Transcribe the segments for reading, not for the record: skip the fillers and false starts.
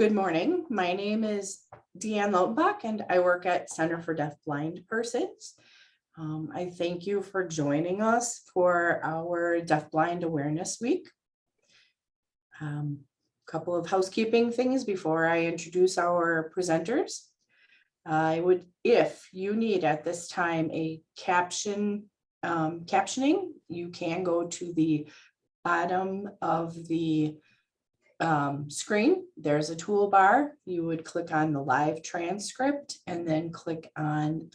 Good morning. My name is Deanne Lautenbach and I work at Center for Deaf-Blind Persons. I thank you for joining us for our Deaf-Blind Awareness Week. Couple of housekeeping things before I introduce our presenters. If you need at this time a captioning, you can go to the bottom of the screen. There's a toolbar. You would click on the live transcript and then click on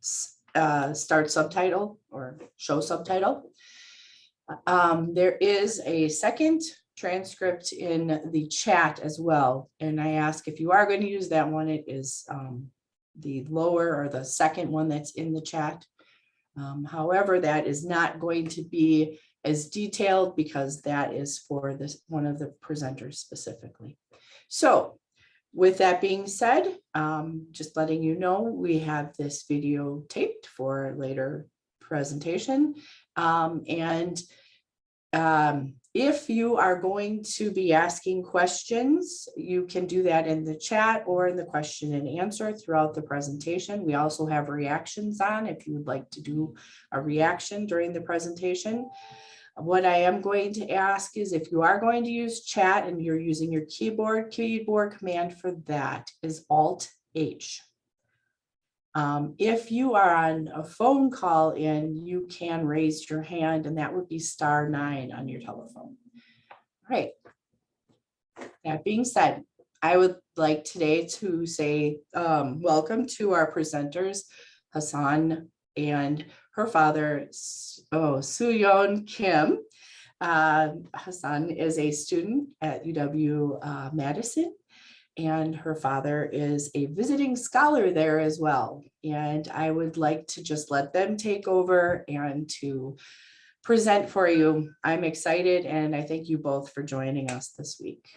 start subtitle or show subtitle. There is a second transcript in the chat as well. And I ask if you are going to use that one, it is the lower or the second one that's in the chat. However, that is not going to be as detailed because that is for this one of the presenters specifically. So with that being said, just letting you know, we have this video taped for later presentation. If you are going to be asking questions, you can do that in the chat or in the question and answer throughout the presentation. We also have reactions on if you would like to do a reaction during the presentation. What I am going to ask is if you are going to use chat and you're using your keyboard command for that is Alt-H. If you are on a phone call in, you can raise your hand and that would be *9 on your telephone. All right. That being said, I would like today to say welcome to our presenters, Hasun and her father, Sooyeon Kim. Hasun is a student at UW-Madison. And her father is a visiting scholar there as well. And I would like to just let them take over and to present for you. I'm excited and I thank you both for joining us this week.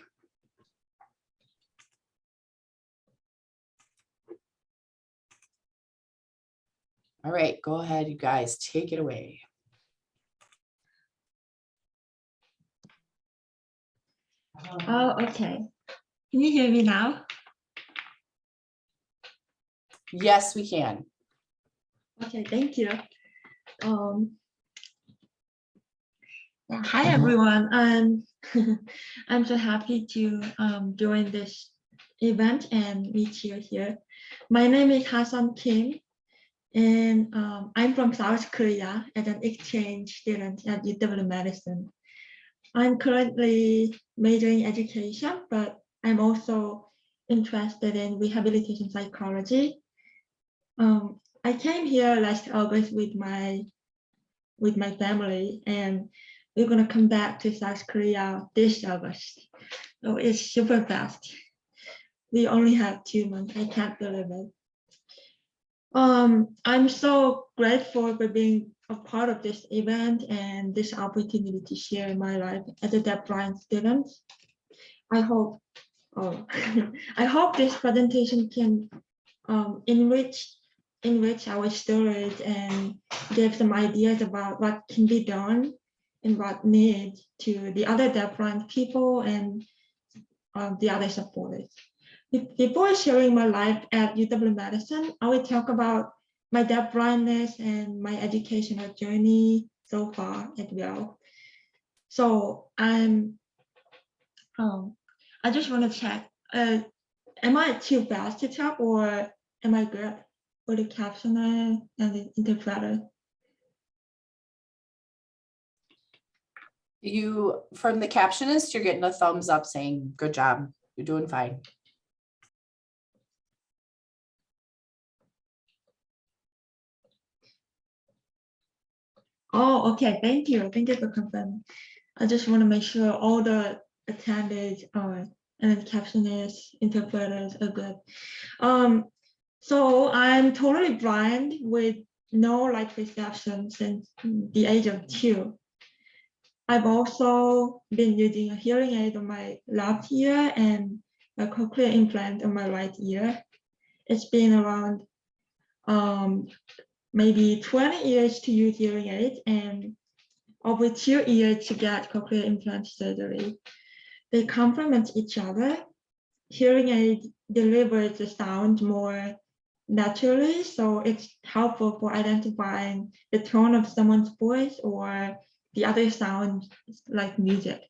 All right, go ahead, you guys, take it away. Oh, okay. Can you hear me now? Yes, we can. Okay, thank you. Hi, everyone. I'm so happy to join this event and meet you here. My name is Hasun Kim, and I'm from South Korea as an exchange student at UW-Madison. I'm currently majoring in education, but I'm also interested in rehabilitation psychology. I came here last August with my family, and we're gonna come back to South Korea this August. So it's super fast. We only have 2 months. I can't believe it. I'm so grateful for being a part of this event and this opportunity to share my life as a deaf-blind student. I hope this presentation can enrich our stories and give some ideas about what can be done and what needs to the other deaf-blind people and the other supporters. Before sharing my life at UW-Madison, I will talk about my deaf-blindness and my educational journey so far as well. So I just want to check, am I too fast to talk or am I good for the captioner and the interpreter? From the captionist, you're getting a thumbs up saying, good job, you're doing fine. Oh, okay, thank you. Thank you for confirming. I just want to make sure all the attendees and captionists, interpreters are good. So I'm totally blind with no light perception since the age of 2. I've also been using a hearing aid on my left ear and a cochlear implant on my right ear. It's been around maybe 20 years to use hearing aids and over 2 years to get cochlear implant surgery. They complement each other hearing aid delivers the sound more naturally, so it's helpful for identifying the tone of someone's voice or the other sounds like music.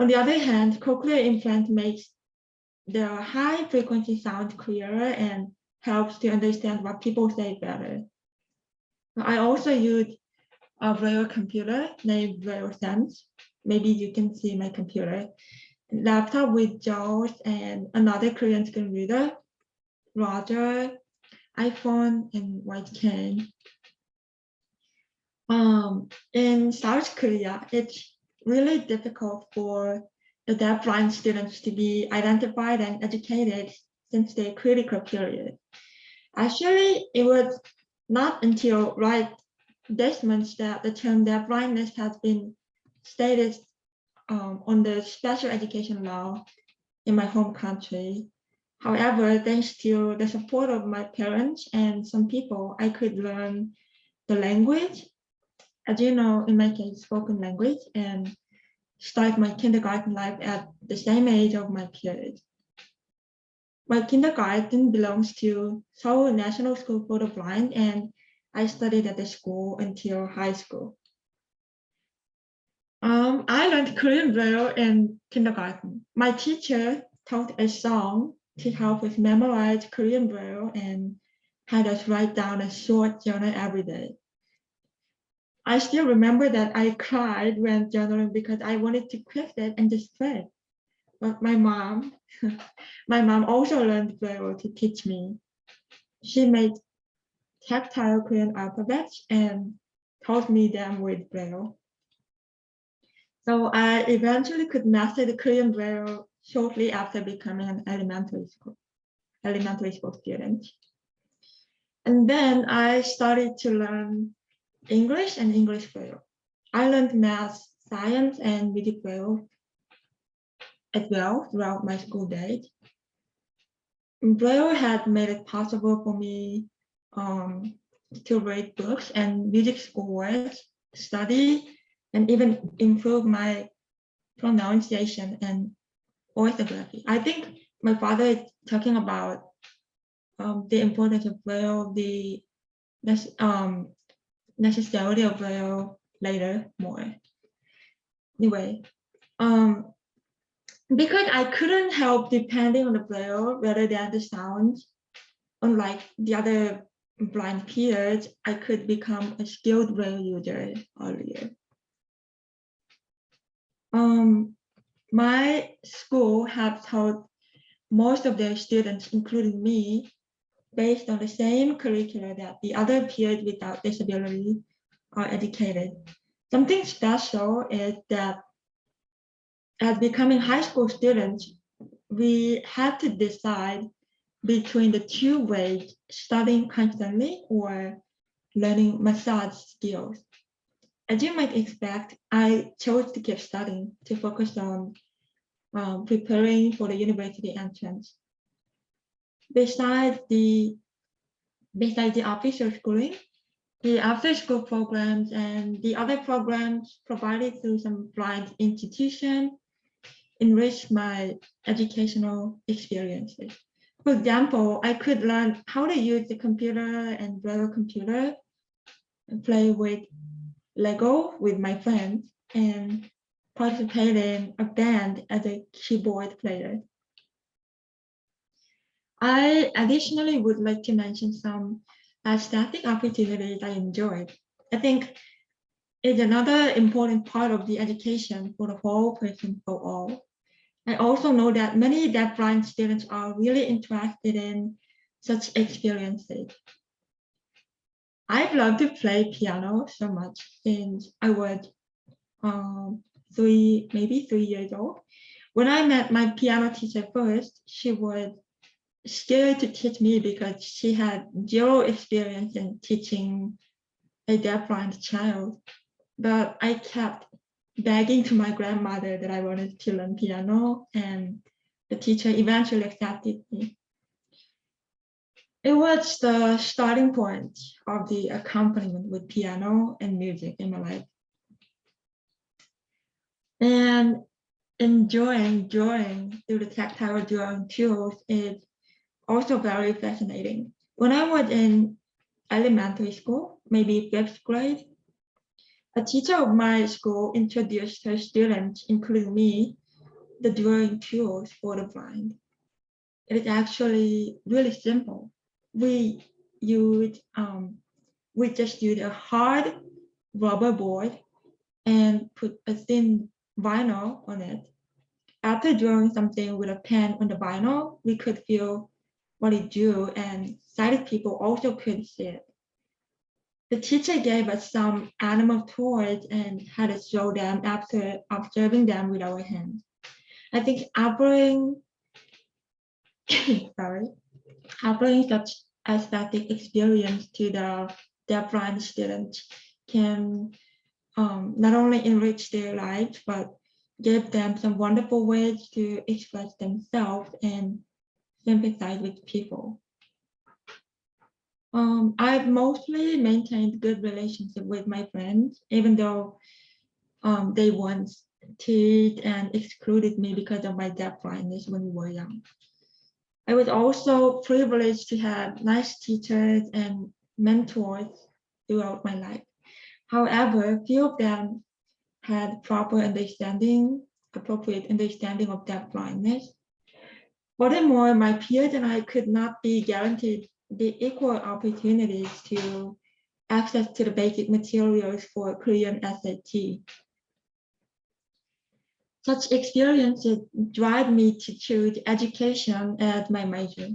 On the other hand, cochlear implant makes the high frequency sound clearer and helps to understand what people say better. I also use a Braille computer named Braille Sense. Maybe you can see my computer. Laptop with JAWS and another Korean screen reader, Roger, iPhone, and white cane. In South Korea, it's really difficult for the deafblind students to be identified and educated since their critical period. Actually, it was not until right this month that the term deafblindness has been stated on the special education law in my home country. However, thanks to the support of my parents and some people, I could learn the language, as you know, in my case, spoken language, and start my kindergarten life at the same age of my peers. My kindergarten belongs to Seoul National School for the Blind, and I studied at the school until high school. I learned Korean Braille in kindergarten. My teacher taught a song to help us memorize Korean Braille and had us write down a short journal every day. I still remember that I cried when journaling because I wanted to quit it and just play. But my mom also learned Braille to teach me. She made tactile Korean alphabets and taught me them with Braille. So I eventually could master the Korean Braille shortly after becoming an elementary school student. And then I started to learn English and English Braille. I learned math, science, and music Braille as well throughout my school days. Braille had made it possible for me to read books and music scores, study, and even improve my pronunciation and orthography. I think my father is talking about the importance of Braille, the necessity of Braille later more. Anyway, because I couldn't help depending on the Braille rather than the sounds, unlike the other blind peers, I could become a skilled Braille user earlier. My school has taught most of their students, including me, based on the same curricula that the other peers without disability are educated. Something special is that as becoming high school students, we had to decide between the two ways, studying constantly or learning massage skills. As you might expect, I chose to keep studying to focus on preparing for the university entrance. Besides the official schooling, the after-school programs and the other programs provided through some blind institutions enriched my educational experiences. For example, I could learn how to use the computer and Braille computer and play with Lego with my friends and participate in a band as a keyboard player. I additionally would like to mention some aesthetic opportunities I enjoyed. I think it's another important part of the education for the whole person for all. I also know that many deafblind students are really interested in such experiences. I've loved to play piano so much since I was maybe 3 years old. When I met my piano teacher first, she was scared to teach me because she had zero experience in teaching a deafblind child. But I kept begging to my grandmother that I wanted to learn piano, and the teacher eventually accepted me. It was the starting point of the accompaniment with piano and music in my life. And enjoying drawing through the tactile drawing tools is also very fascinating. When I was in elementary school, maybe 5th grade, a teacher of my school introduced her students, including me, the drawing tools for the blind. It is actually really simple. We just use a hard rubber board and put a thin vinyl on it. After drawing something with a pen on the vinyl, we could feel what it drew, and sighted people also could see it. The teacher gave us some animal toys and had us show them after observing them with our hands. I think offering such aesthetic experience to the DeafBlind students can not only enrich their lives, but give them some wonderful ways to express themselves and sympathize with people. I've mostly maintained good relationship with my friends, even though they once teased and excluded me because of my DeafBlindness when we were young. I was also privileged to have nice teachers and mentors throughout my life. However, few of them had appropriate understanding of DeafBlindness. Furthermore, my peers and I could not be guaranteed the equal opportunities to access to the basic materials for Korean SAT. Such experiences drive me to choose education as my major.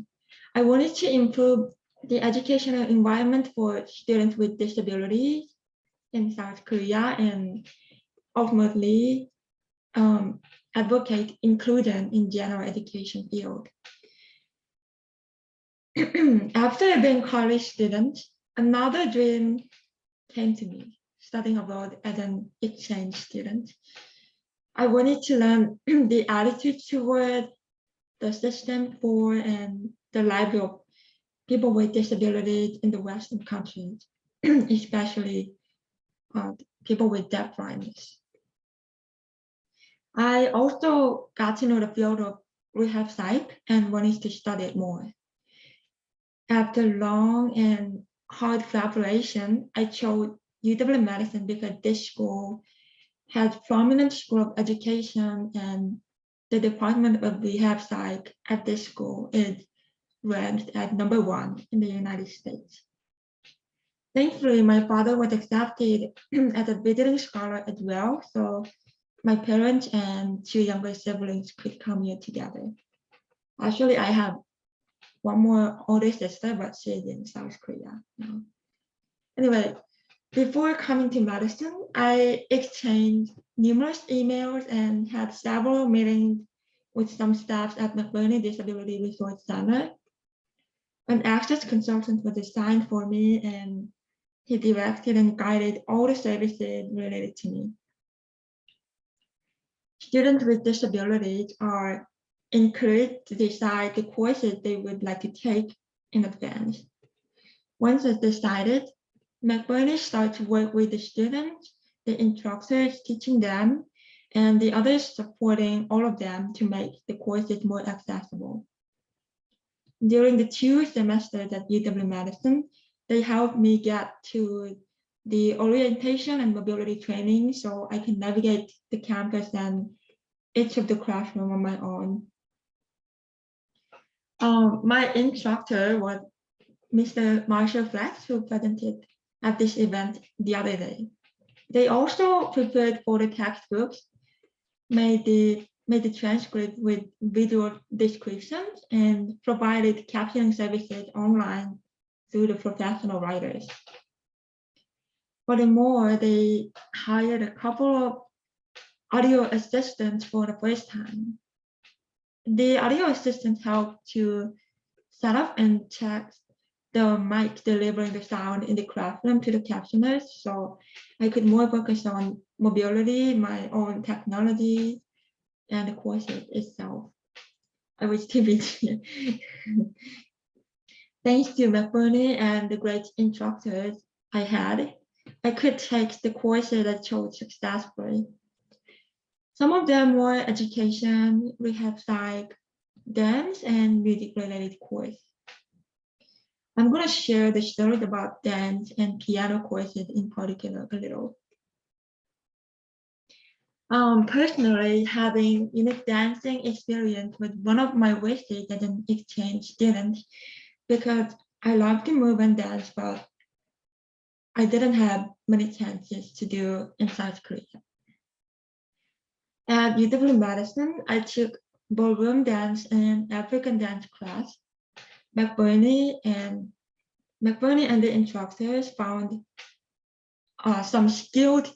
I wanted to improve the educational environment for students with disabilities in South Korea and ultimately advocate inclusion in general education field. After being a college student, another dream came to me, studying abroad as an exchange student. I wanted to learn the attitude toward the system for and the lives of people with disabilities in the Western countries, especially people with DeafBlindness. I also got to know the field of rehab psych and wanted to study it more. After long and hard preparation, I chose UW-Madison because this school has prominent school of education, and the Department of Rehab Psych at this school is ranked at #1 in the United States. Thankfully, my father was accepted as a visiting scholar as well, so my parents and 2 younger siblings could come here together. Actually, I have one more older sister, but she's in South Korea now. Anyway, before coming to Madison, I exchanged numerous emails and had several meetings with some staff at McBurney Disability Resource Center. An access consultant was assigned for me, and he directed and guided all the services related to me. Students with disabilities are encouraged to decide the courses they would like to take in advance. Once it's decided, McBurney starts to work with the students, the instructors teaching them, and the others supporting all of them to make the courses more accessible. During the 2 semesters at UW-Madison, they helped me get to the orientation and mobility training so I can navigate the campus and each of the classroom on my own. My instructor was Mr. Marshall Flex, who presented at this event the other day. They also prepared for the textbooks, made the transcript with visual descriptions, and provided captioning services online through the professional writers. Furthermore, they hired a couple of audio assistants for the first time. The audio assistants helped to set up and check the mic delivering the sound in the classroom to the captioners, so I could more focus on mobility, my own technology, and the course itself. I was too busy. Thanks to McBurney and the great instructors I had, I could take the courses I chose successfully. Some of them were education, rehab psych, dance, and music-related courses. I'm going to share the stories about dance and piano courses in particular a little. Personally, having unique dancing experience with one of my wishes as an exchange student, because I love to move and dance, but I didn't have many chances to do in South Korea. At UW-Madison, I took ballroom dance and African dance class. McBurney and the instructors found some skilled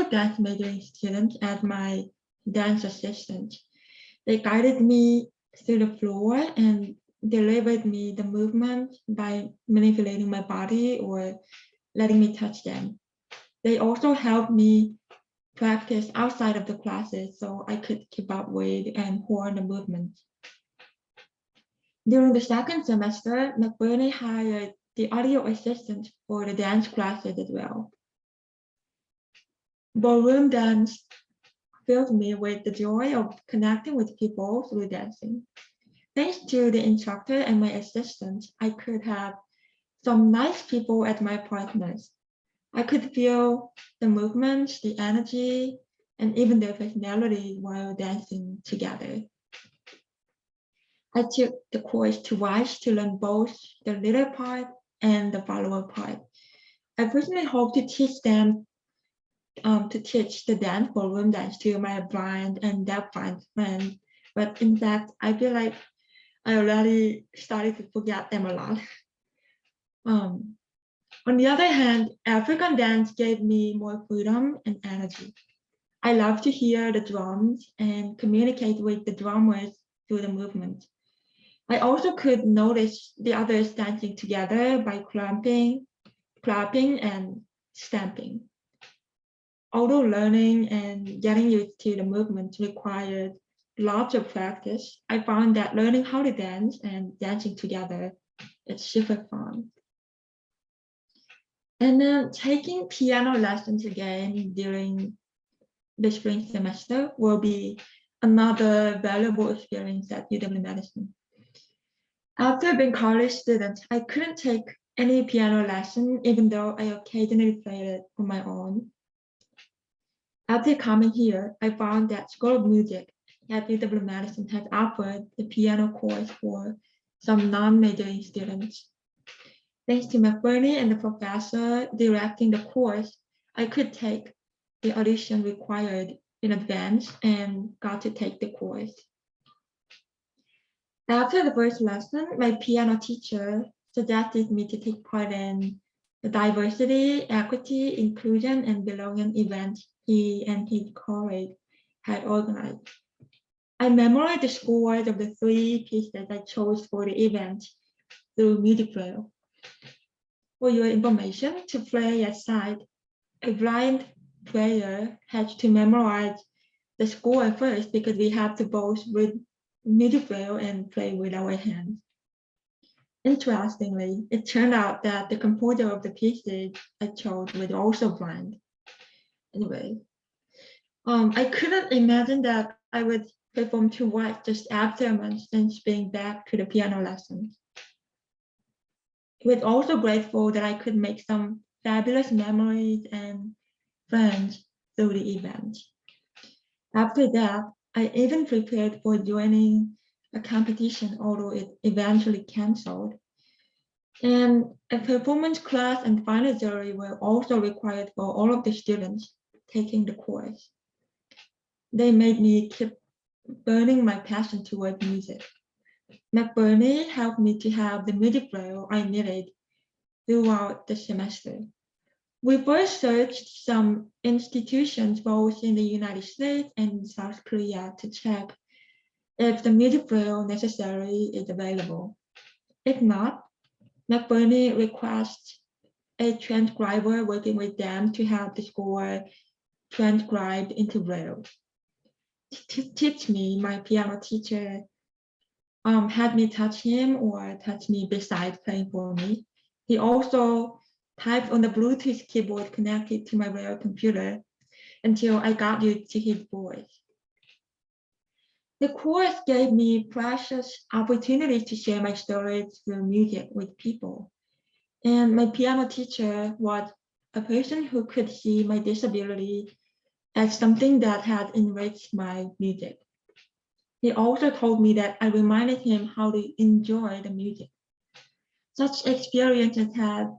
dance majoring students as my dance assistant. They guided me through the floor and delivered me the movement by manipulating my body or letting me touch them. They also helped me practice outside of the classes so I could keep up with and hone the movement. During the second semester, McBurney hired the audio assistant for the dance classes as well. Ballroom dance filled me with the joy of connecting with people through dancing. Thanks to the instructor and my assistant, I could have some nice people as my partners. I could feel the movements, the energy, and even their personality while dancing together. I took the course twice to learn both the leader part and the follower part. I personally hope to teach them to teach the dance ballroom dance to my blind and DeafBlind friends, but in fact, I feel like I already started to forget them a lot. On the other hand, African dance gave me more freedom and energy. I love to hear the drums and communicate with the drummers through the movement. I also could notice the others dancing together by clapping, and stamping. Although learning and getting used to the movement required lots of practice, I found that learning how to dance and dancing together is super fun. And then taking piano lessons again during the spring semester will be another valuable experience at UW-Madison. After being a college student, I couldn't take any piano lesson, even though I occasionally played it on my own. After coming here, I found that School of Music at UW-Madison has offered the piano course for some non-majoring students. Thanks to McBurney and the professor directing the course, I could take the audition required in advance and got to take the course. After the first lesson, my piano teacher suggested me to take part in the diversity, equity, inclusion, and belonging event he and his colleague had organized. I memorized the scores of the 3 pieces I chose for the event through music braille. For your information, to play at sight, a blind player has to memorize the score first because we have to both read music braille and play with our hands. Interestingly, it turned out that the composer of the pieces I chose was also blind. Anyway, I couldn't imagine that I would perform to what just after a month since being back to the piano lessons. I was also grateful that I could make some fabulous memories and friends through the event. After that, I even prepared for joining a competition, although it eventually canceled. And a performance class and final jury were also required for all of the students taking the course. They made me keep burning my passion toward music. McBurney helped me to have the music braille I needed throughout the semester. We first searched some institutions both in the United States and South Korea to check if the music braille necessary is available. If not, McBurney requests a transcriber working with them to have the score transcribed into braille. To teach me, my piano teacher had me touch him or touch me besides playing for me. He also typed on the Bluetooth keyboard connected to my braille computer. until I got used to his voice. The course gave me precious opportunities to share my stories through music with people. And my piano teacher was a person who could see my disability as something that had enriched my music. He also told me that I reminded him how to enjoy the music. Such experiences have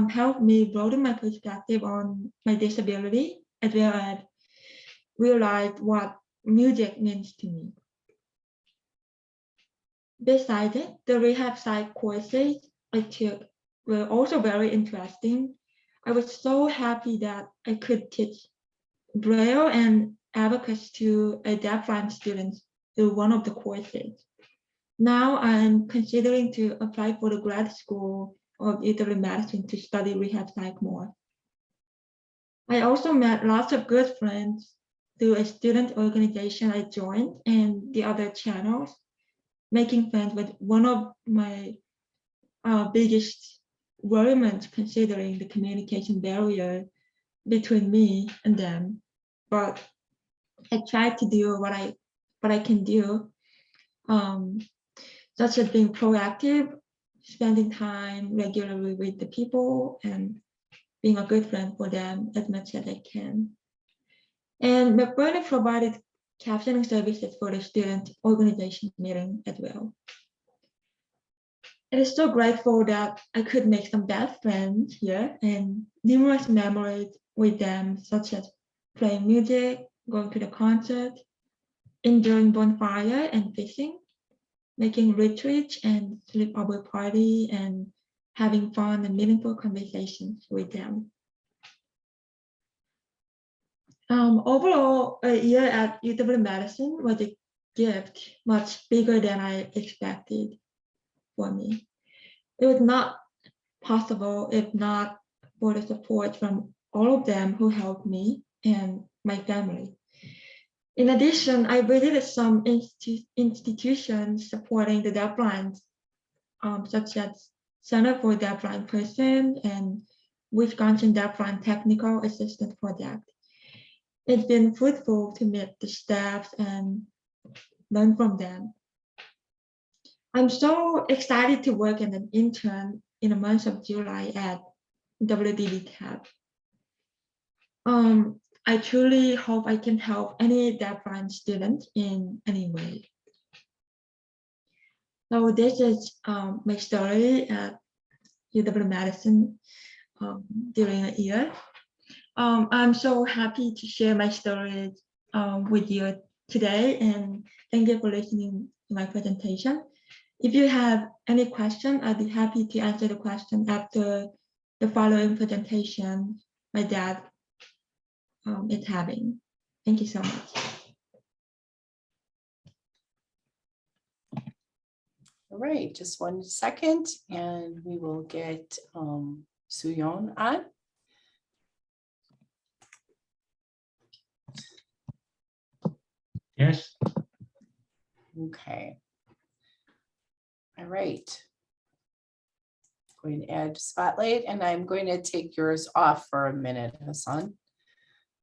helped me broaden my perspective on my disability, as well as realize what music means to me. Besides it, the rehab site courses I took were also very interesting. I was so happy that I could teach Braille and abacus to a DeafBlind students through one of the courses. Now I'm considering to apply for the grad school of Madison to study rehab psych more. I also met lots of good friends through a student organization I joined and the other channels. Making friends with one of my biggest worries, considering the communication barrier between me and them. But I try to do what I can do, such as being proactive, spending time regularly with the people, and being a good friend for them as much as I can. And McBurney provided captioning services for the student organization meeting as well. It is so grateful that I could make some best friends here and numerous memories with them, such as playing music, going to the concert, enjoying bonfire and fishing, making retreats and sleepover party, and having fun and meaningful conversations with them. Overall, a year at UW-Madison was a gift much bigger than I expected for me. It was not possible if not for the support from all of them who helped me and my family. In addition, I visited some institutions supporting the DeafBlinds, such as Center for DeafBlind Persons and Wisconsin DeafBlind Technical Assistant Project. It's been fruitful to meet the staff and learn from them. I'm so excited to work as an intern in the month of July at WDD Tab. I truly hope I can help any DeafBlind student in any way. So this is my story at UW-Madison during a year. I'm so happy to share my story with you today, and thank you for listening to my presentation. If you have any question, I'd be happy to answer the question after the following presentation my dad is having. Thank you so much. All right, just 1 second and we will get Sooyeon on. Yes. Okay. All right. Going to add spotlight, and I'm going to take yours off for a minute, Hasun.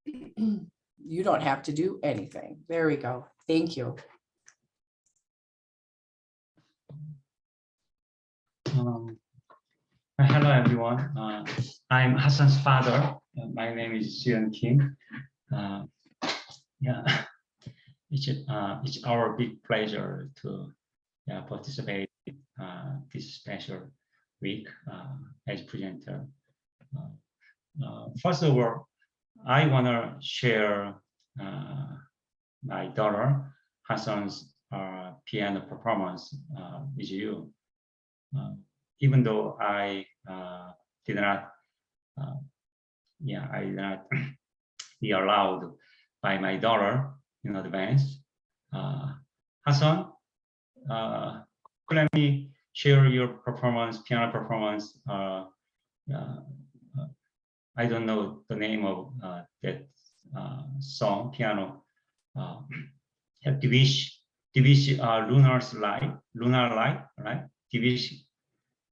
You don't have to do anything. There we go. Thank you. Hello, everyone. I'm Hasun's father. My name is Sooyeon Kim. Yeah, it's our big pleasure to participate this special week as presenter. First of all, I want to share my daughter Hasun's piano performance with you. Even though I did not be allowed by my daughter in advance. Hasun, let me share your performance, piano performance. I don't know the name of that song, piano. Devish Lunar Light, right? Devish.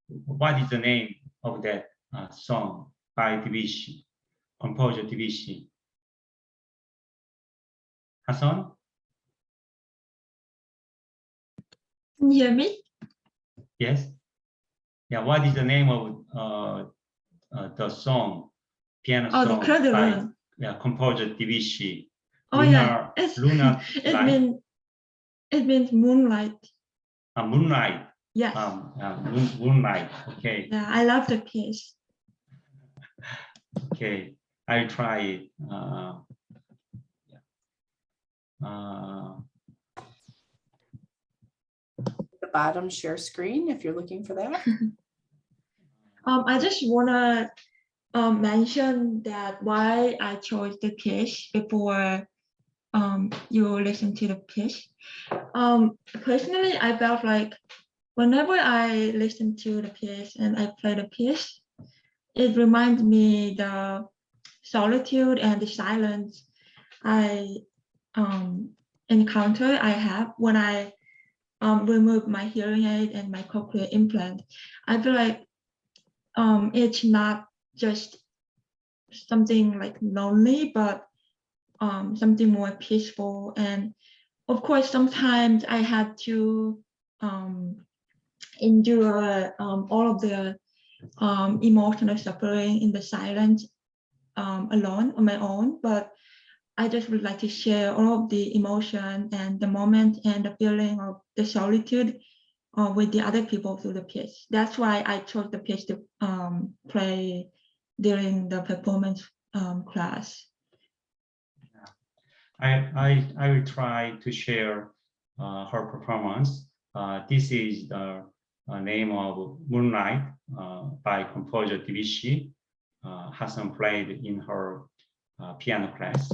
What is the name of that song by Devish, composer Devish? Hasun? Can you hear me? Yes. Yeah. What is the name of the song, piano Oh, the song credit by one. composer Debussy? Oh yeah, Lunar it Light? means moonlight. Moonlight. Yes. Moonlight. Okay. Yeah, I love the piece. Okay. I'll try it. The bottom share screen if you're looking for that. I just wanna mention that why I chose the piece before you listen to the piece. Personally, I felt like whenever I listen to the piece and I play the piece, it reminds me the solitude and the silence I encounter I have when I remove my hearing aid and my cochlear implant. I feel like it's not just something like lonely, but something more peaceful. And of course, sometimes I had to endure all of the emotional suffering in the silence alone on my own. But I just would like to share all of the emotion and the moment and the feeling of the solitude with the other people through the piece. That's why I chose the piece to play during the performance class. I will try to share her performance. This is the name of Moonlight by composer Debussy. Hasun played in her piano class.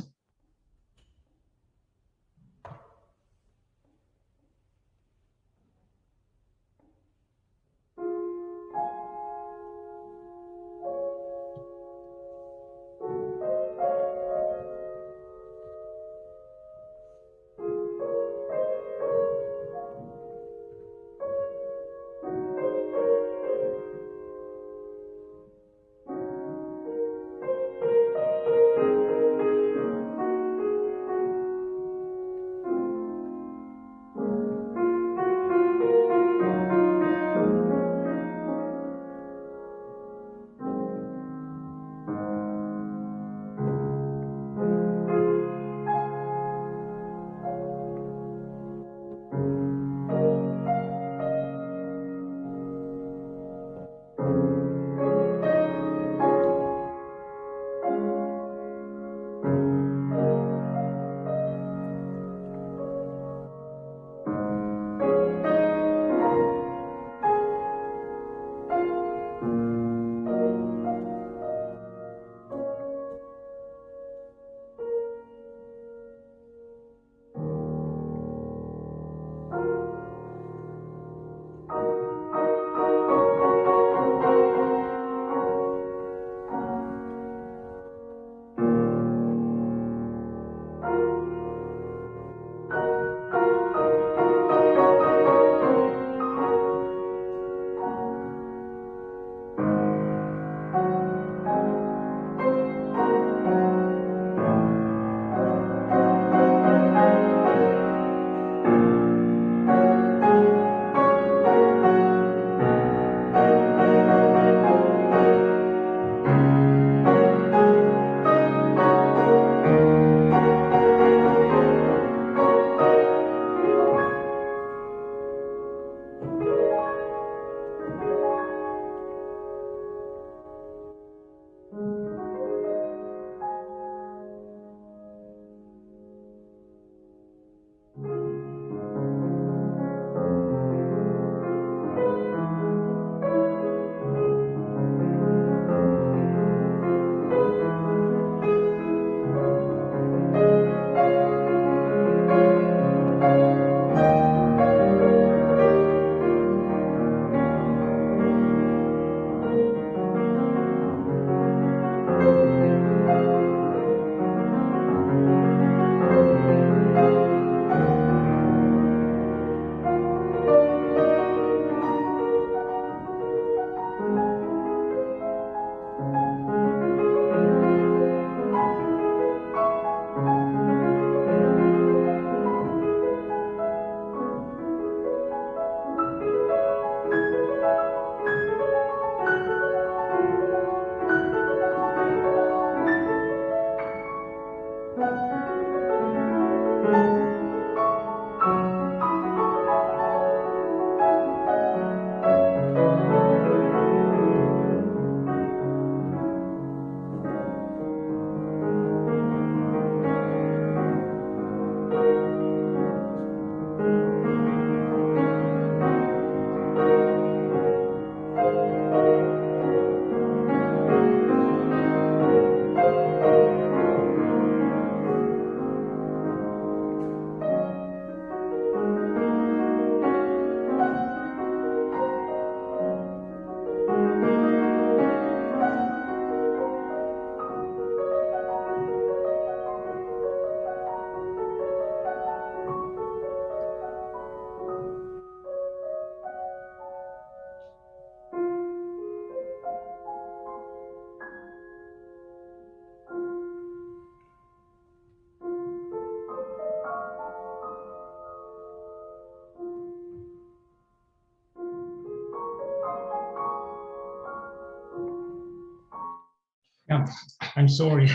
I'm sorry.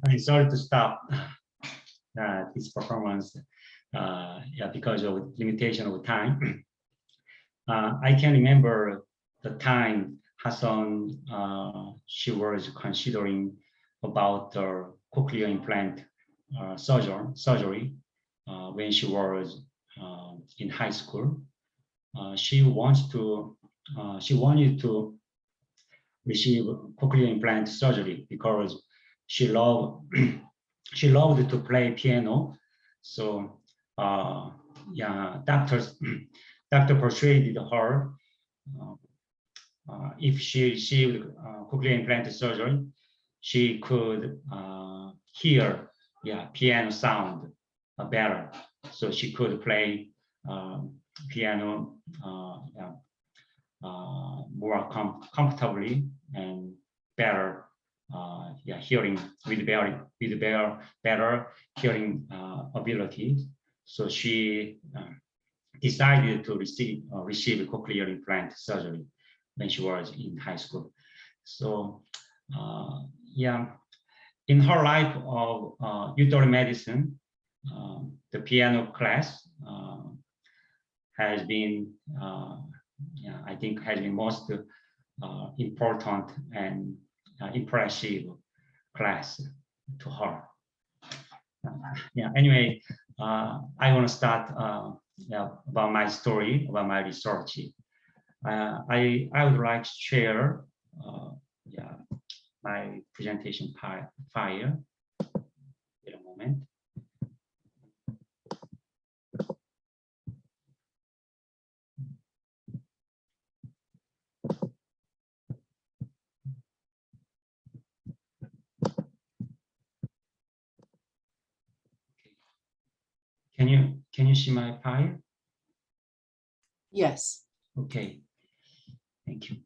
I'm sorry to stop this performance because of limitation of time. I can remember the time Hasun, she was considering about the cochlear implant surgery when she was in high school. She wanted to receive cochlear implant surgery because she loved she loved to play piano. So doctor persuaded her if she received cochlear implant surgery, she could hear piano sound better. So she could play piano more comfortably and better hearing with better hearing ability. So she decided to receive cochlear implant surgery when she was in high school. So in her life of youth medicine, the piano class has been I think has been most important and impressive class to her. Anyway, I want to start about my story, about my research. I would like to share my presentation file. Wait a moment. Can you see my file? Yes. Okay, thank you.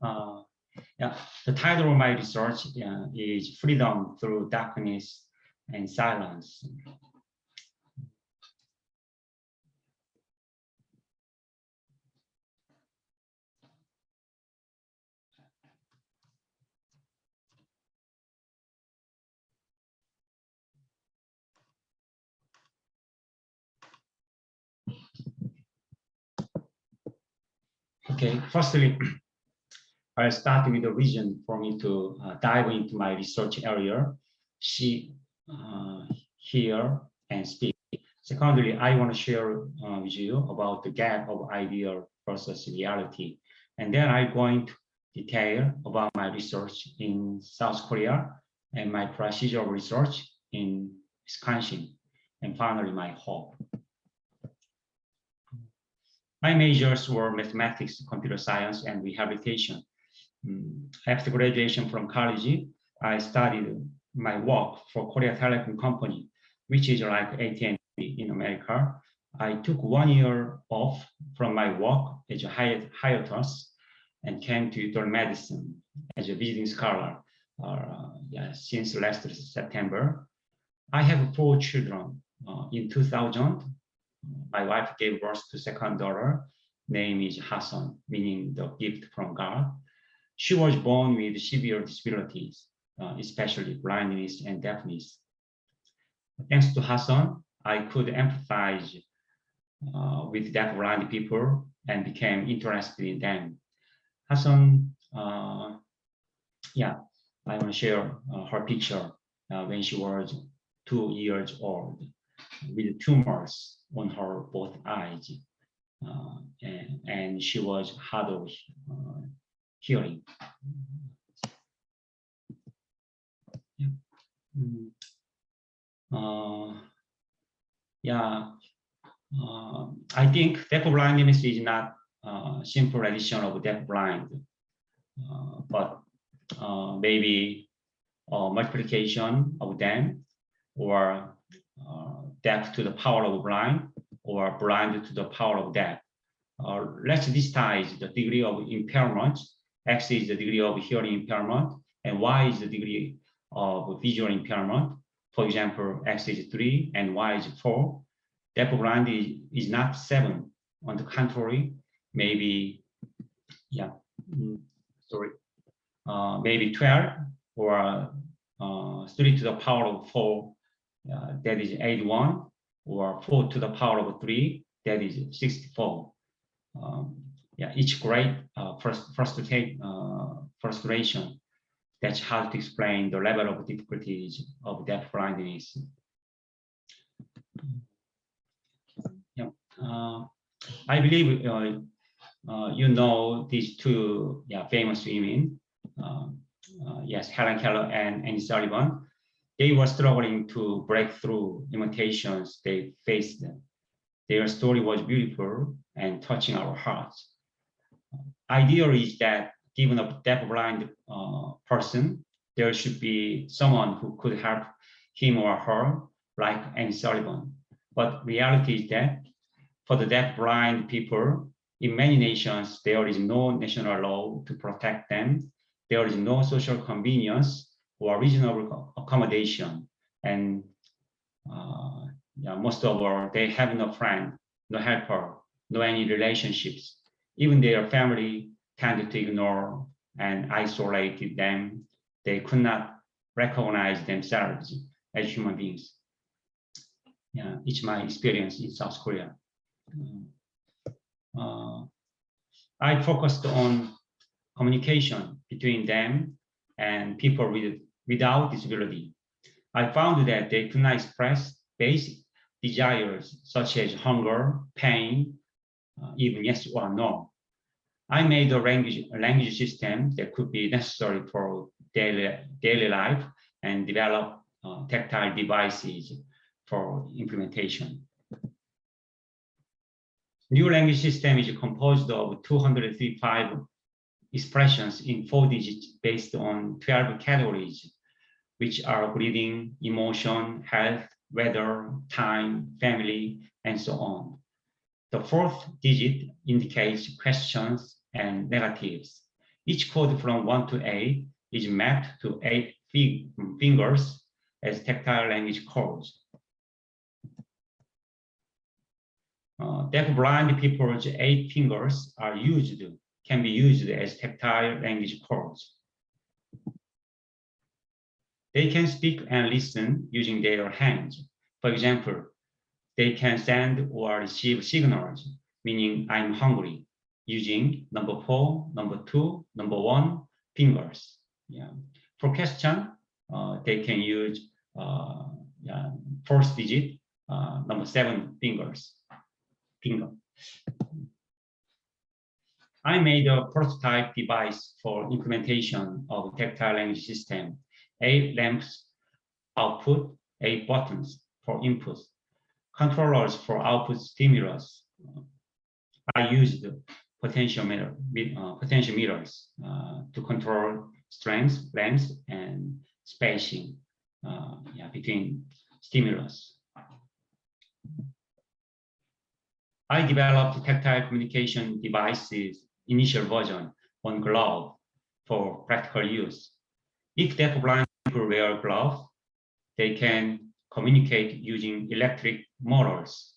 The title of my research is Freedom Through Darkness and Silence. Okay, firstly, I'll start with the reason for me to dive into my research area, see, hear, and speak. Secondly, I want to share with you about the gap of idea versus reality. And then I'm going to detail about my research in South Korea and my procedural research in Wisconsin. And finally, my hope. My majors were mathematics, computer science, and rehabilitation. After graduation from college, I studied my work for Korea Telecom Company, which is like AT&T in America. I took 1 year off from my work as a hiatus and came to University of Madison as a visiting scholar since last September. I have 4 children. In 2000, my wife gave birth to second daughter. Name is Hasun, meaning the gift from God. She was born with severe disabilities, especially blindness and deafness. Thanks to Hasun, I could empathize with deaf-blind people and became interested in them. Hasun, I want to share her picture when she was 2 years old with tumors on her both eyes, and she was hard of hearing. I think DeafBlindness is not a simple addition of DeafBlind, but maybe multiplication of them, or deaf to the power of blind, or blind to the power of deaf. Let's list the degree of impairment. X is the degree of hearing impairment, and Y is the degree of visual impairment. For example, X is 3 and Y is 4. DeafBlind is not 7. On the contrary, maybe maybe 12 or 3 to the power of 4, that is 81, or 4 to the power of 3, that is 64. Yeah, each grade frustration. That's how to explain the level of difficulties of deafblindness. Yeah, I believe you know these two famous women. Yes, Helen Keller and Annie Sullivan. They were struggling to break through limitations they faced. Their story was beautiful and touching our hearts. Idea is that given a deafblind person, there should be someone who could help him or her, like Annie Sullivan. But reality is that for the deafblind people, in many nations, there is no national law to protect them. There is no social convenience or reasonable accommodation. And most of all, they have no friend, no helper, no any relationships. Even their family tended to ignore and isolate them. They could not recognize themselves as human beings. Yeah, it's my experience in South Korea. I focused on communication between them and people without disability. I found that they could not express basic desires such as hunger, pain, even yes or no. I made a language system that could be necessary for daily life and develop tactile devices for implementation. New language system is composed of 235 expressions in 4 digits based on 12 categories, which are breathing, emotion, health, weather, time, family, and so on. The 4th digit indicates questions and negatives. Each code from 1 to 8 is mapped to 8 fingers as tactile language codes. Deaf-blind people's 8 fingers can be used as tactile language codes. They can speak and listen using their hands. For example, they can send or receive signals, meaning I'm hungry, using number 4, number 2, number 1 fingers. Yeah. For question, they can use 4th digit, number 7 finger. I made a prototype device for implementation of tactile language system. 8 lamps output, 8 buttons for input, controllers for output stimulus. I used potentiometers to control strength, length, and spacing between stimulus. I developed tactile communication devices initial version on glove for practical use. If deaf-blind people wear gloves, they can communicate using electric motors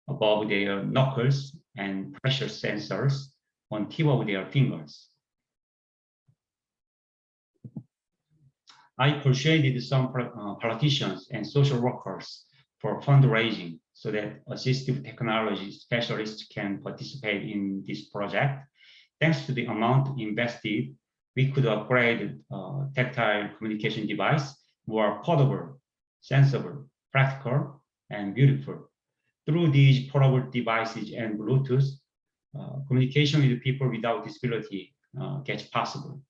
above their knuckles and pressure sensors on tip of their fingers. I persuaded some politicians and social workers for fundraising so that assistive technology specialists can participate in this project. Thanks to the amount invested, we could upgrade tactile communication device more portable, sensible, practical, and beautiful. Through these portable devices and Bluetooth, communication with people without disability gets possible.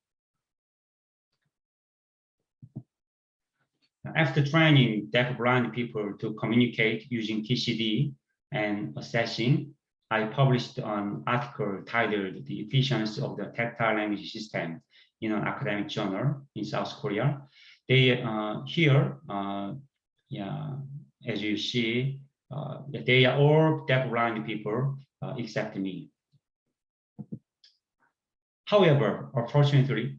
After training deaf-blind people to communicate using TCD and assessing, I published an article titled "The Efficiency of the Tactile Language System" in an academic journal in South Korea. They as you see, they are all deaf-blind people except me. However, unfortunately,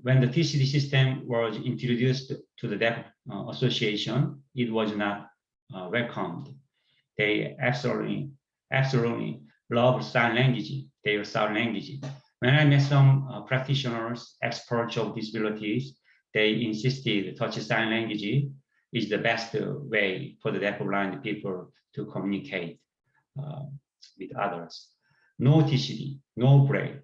when the TCD system was introduced to the Deaf Association, it was not welcomed. They absolutely love sign language, their sign language. When I met some practitioners, experts of disabilities, they insisted touch sign language is the best way for the deafblind people to communicate with others. No TCD, no Braille.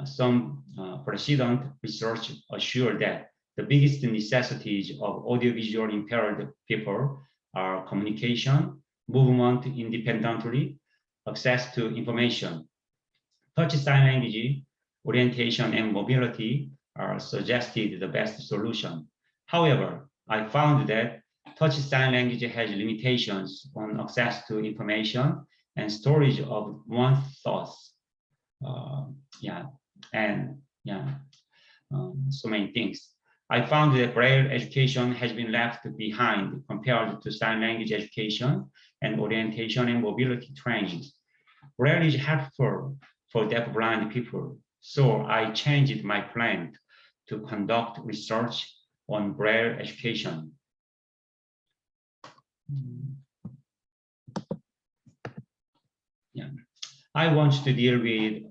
Some precedent research assured that the biggest necessities of audiovisual impaired people are communication, movement independently, access to information. Touch sign language, orientation, and mobility are suggested the best solution. However, I found that touch sign language has limitations on access to information and storage of one's thoughts. So many things. I found that Braille education has been left behind compared to sign language education and orientation and mobility training. Braille is helpful for deafblind people, so I changed my plan to conduct research on Braille education. I want to deal with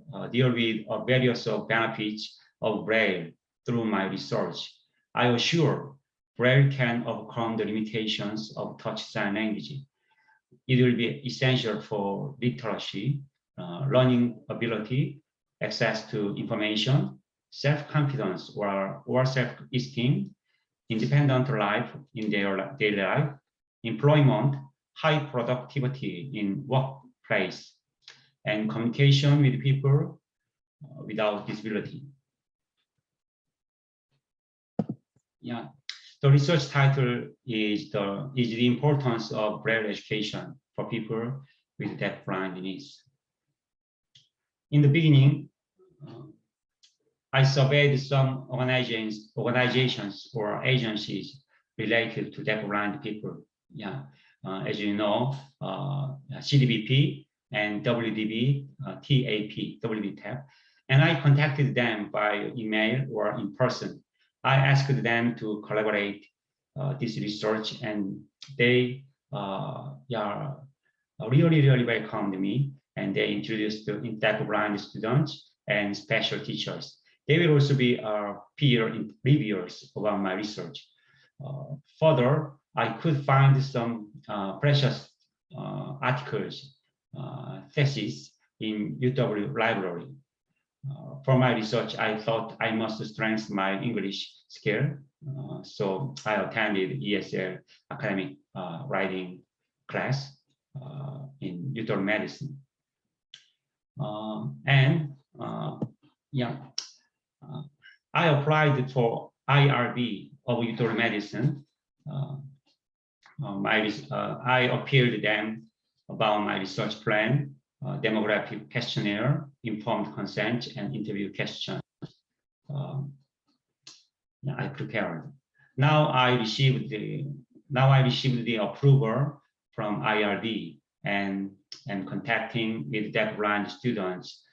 various benefits of Braille through my research. I assure Braille can overcome the limitations of touch sign language. It will be essential for literacy, learning ability, access to information, self-confidence or self-esteem, independent life in their daily life, employment, high productivity in workplace, and communication with people without disability. The research title is the importance of Braille education for people with deafblindness. In the beginning, I surveyed some organizations or agencies related to deafblind people. As you know, CDBP and WDB, WDTAP, and I contacted them by email or in person. I asked them to collaborate this research, and they really welcomed me, and they introduced the deafblind students and special teachers. They will also be peer reviewers about my research. Further, I could find some precious articles, theses in UW library. For my research, I thought I must strengthen my English skill. So I attended ESL academic writing class in Wisconsin-Madison. I applied for IRB of Wisconsin-Madison. I appealed them about my research plan, demographic questionnaire, informed consent, and interview questions. I prepared. Now I received the approval from IRB and contacting with deafblind students,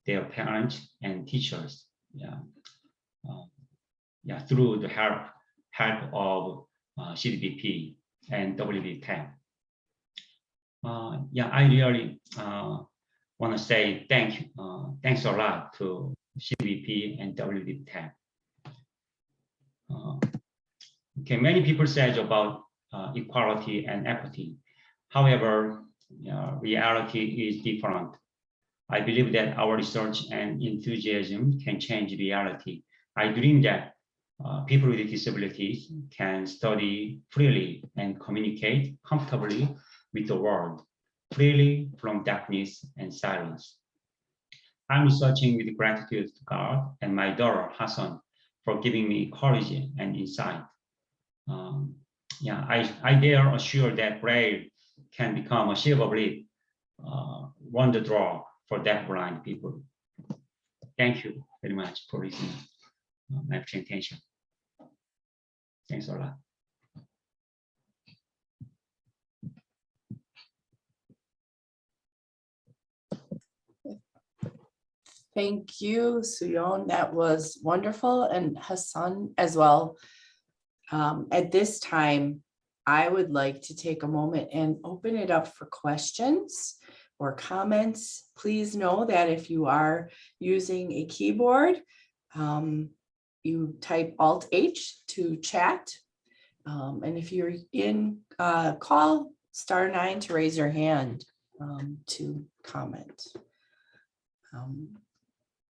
their parents and teachers. Through the help of CDBP and WDTAP. I really want to say thanks a lot to CDBP and WDTAP. Many people said about equality and equity. However, reality is different. I believe that our research and enthusiasm can change reality. I dream that people with disabilities can study freely and communicate comfortably with the world, freely from darkness and silence. I'm researching with gratitude to God and my daughter, Hasun, for giving me courage and insight. I dare assure that Braille can become a silver bullet, wonder draw for deafblind people. Thank you very much for listening to my presentation. Thanks a lot. Thank you, Sooyeon. That was wonderful, and Hasun as well. At this time, I would like to take a moment and open it up for questions or comments. Please know that if you are using a keyboard, you type Alt-H to chat. And if you're in call, *9 to raise your hand to comment.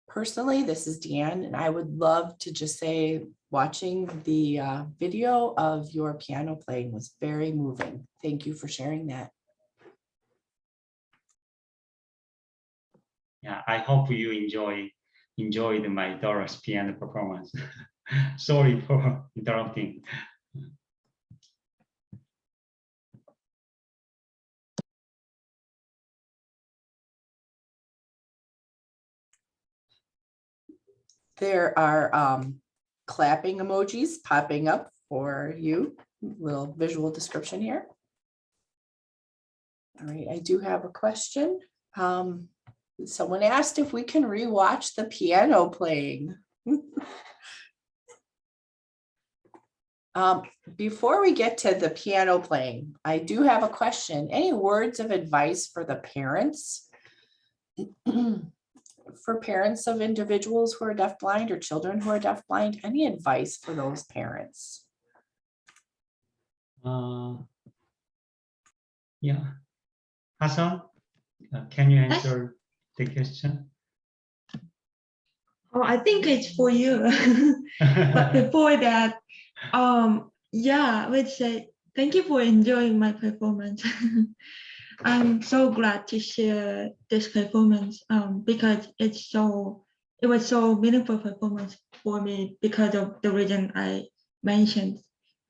Personally, this is Deanne, and I would love to just say watching the video of your piano playing was very moving. Thank you for sharing that. Yeah, I hope you enjoyed my daughter's piano performance. Sorry for interrupting. There are clapping emojis popping up for you. Little visual description here. All right, I do have a question. Someone asked if we can rewatch the piano playing. Before we get to the piano playing, I do have a question. Any words of advice for the parents? For parents of individuals who are deafblind or children who are deafblind, any advice for those parents? Yeah, Hasun, can you answer the question? Oh, I think it's for you. But before that, yeah, I would say thank you for enjoying my performance. I'm so glad to share this performance because it was so meaningful performance for me because of the reason I mentioned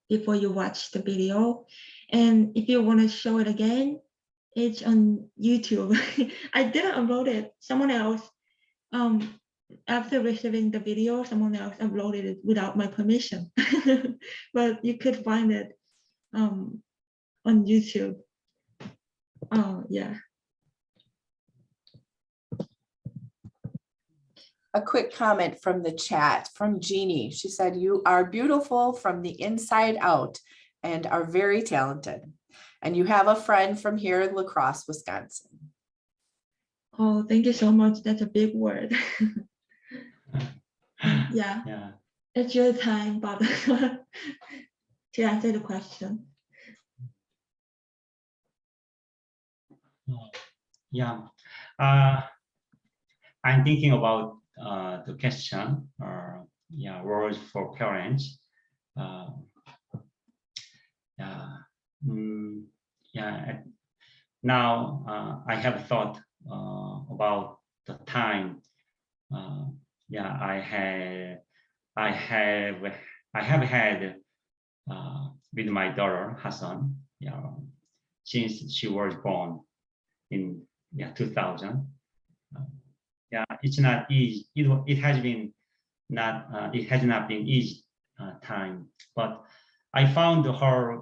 before you watch the video. And if you want to show it again, it's on YouTube. I didn't upload it. Someone else, after receiving the video, someone else uploaded it without my permission. But you could find it on YouTube. Yeah. A quick comment from the chat from Jeannie. She said, "You are beautiful from the inside out and are very talented. And you have a friend from here in La Crosse, Wisconsin." Oh, thank you so much. That's a big word. Yeah. Yeah. It's your time, Bob, to answer the question. Yeah. I'm thinking about the question, yeah, words for parents. Yeah. Now I have thought about the time. Yeah, I have had with my daughter Hasun, yeah, since she was born in 2000. Yeah, it's not easy. It has not been easy time, but I found her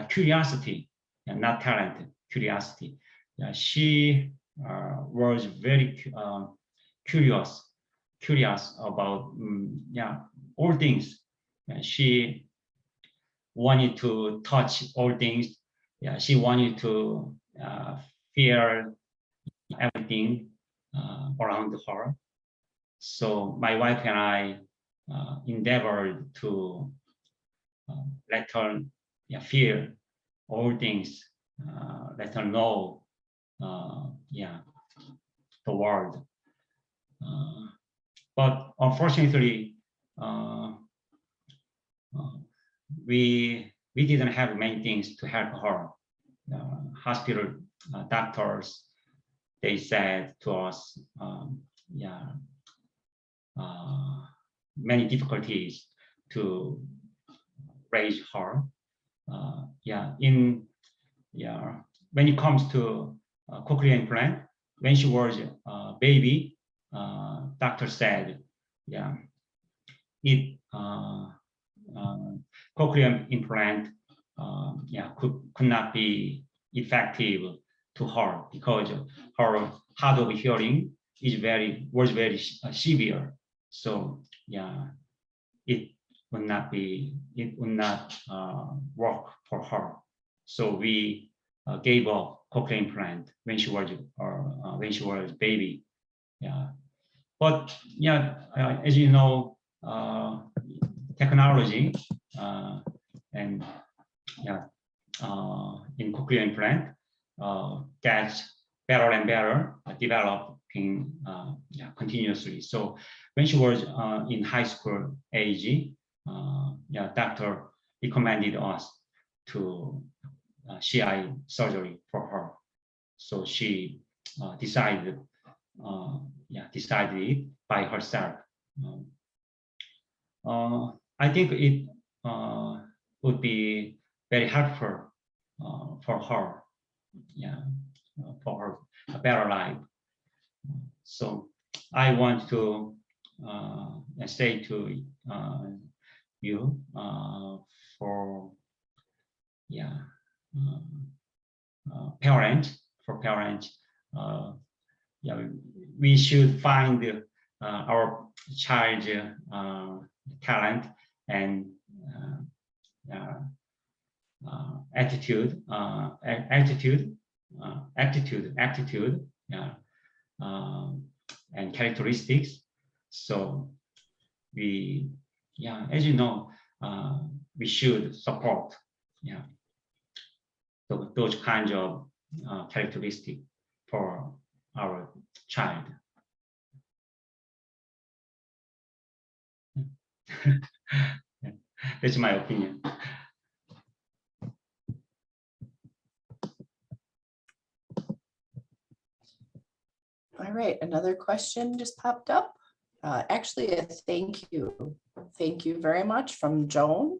curiosity, not talent, curiosity. Yeah, she was very curious about all things. She wanted to touch all things. Yeah, she wanted to feel everything around her. So my wife and I endeavored to let her feel all things, let her know the world. But unfortunately, we didn't have many things to help her. Hospital doctors, they said to us, many difficulties to raise her. When it comes to cochlear implant, when she was a baby, doctor said, it cochlear implant could not be effective to her because her hard of hearing was very severe. So it would not work for her. So we gave up cochlear implant when she was a baby. But yeah, as you know, technology and yeah, in cochlear implant gets better and better, developing continuously. So when she was in high school age, doctor recommended us to CI surgery for her. So she decided it by herself. I think it would be very helpful for her, for her a better life. So I want to say to you for parents, we should find our child talent and attitude, and characteristics. So we, as you know, we should support, those kinds of characteristics for our child. That's my opinion. All right, another question just popped up. Actually, a thank you. Thank you very much from Joan.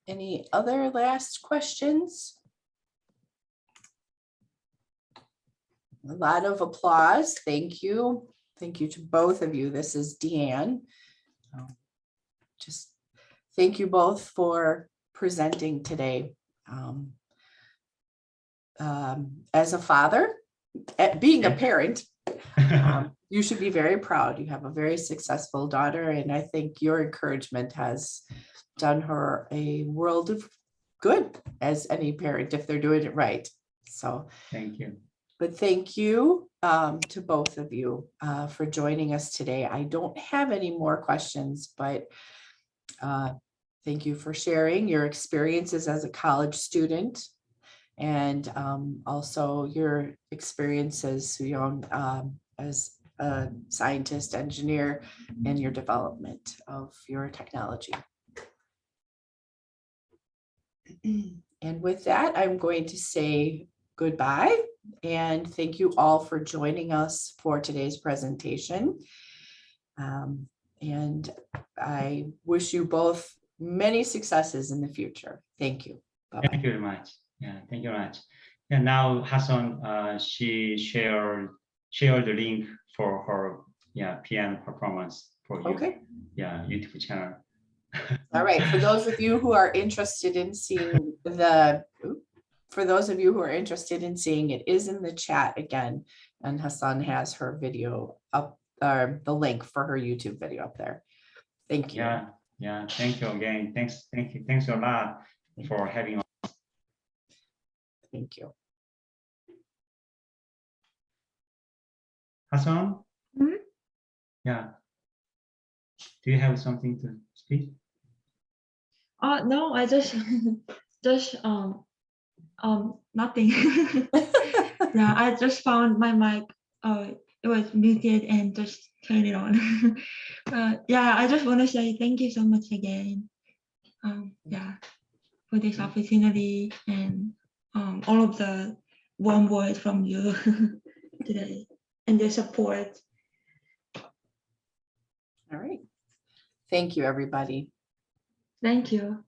Any other last questions? A lot of applause. Thank you. Thank you to both of you. This is Deanne. Just thank you both for presenting today. As a father, being a parent, you should be very proud. You have a very successful daughter, and I think your encouragement has done her a world of good as any parent if they're doing it right. So thank you. But thank you to both of you for joining us today. I don't have any more questions, but thank you for sharing your experiences as a college student and also your experiences, Sooyeon, as a scientist, engineer, and your development of your technology. And with that, I'm going to say goodbye and thank you all for joining us for today's presentation. And I wish you both many successes in the future. Thank you. Bye-bye. Thank you very much. Yeah, thank you very much. And now Hasun, she shared the link for her piano performance for you. Okay. YouTube channel. All right. For those of you who are interested in seeing the, it is in the chat again, and Hasun has her video up, the link for her YouTube video up there. Thank you. Yeah. Thank you again. Thanks a lot for having us. Thank you. Hasun? Mm-hmm. Yeah. Do you have something to speak? No, I just nothing. Yeah, I just found my mic. It was muted and just turned it on. Yeah, I just want to say thank you so much again. For this opportunity and all of the warm words from you today and your support. All right. Thank you, everybody. Thank you.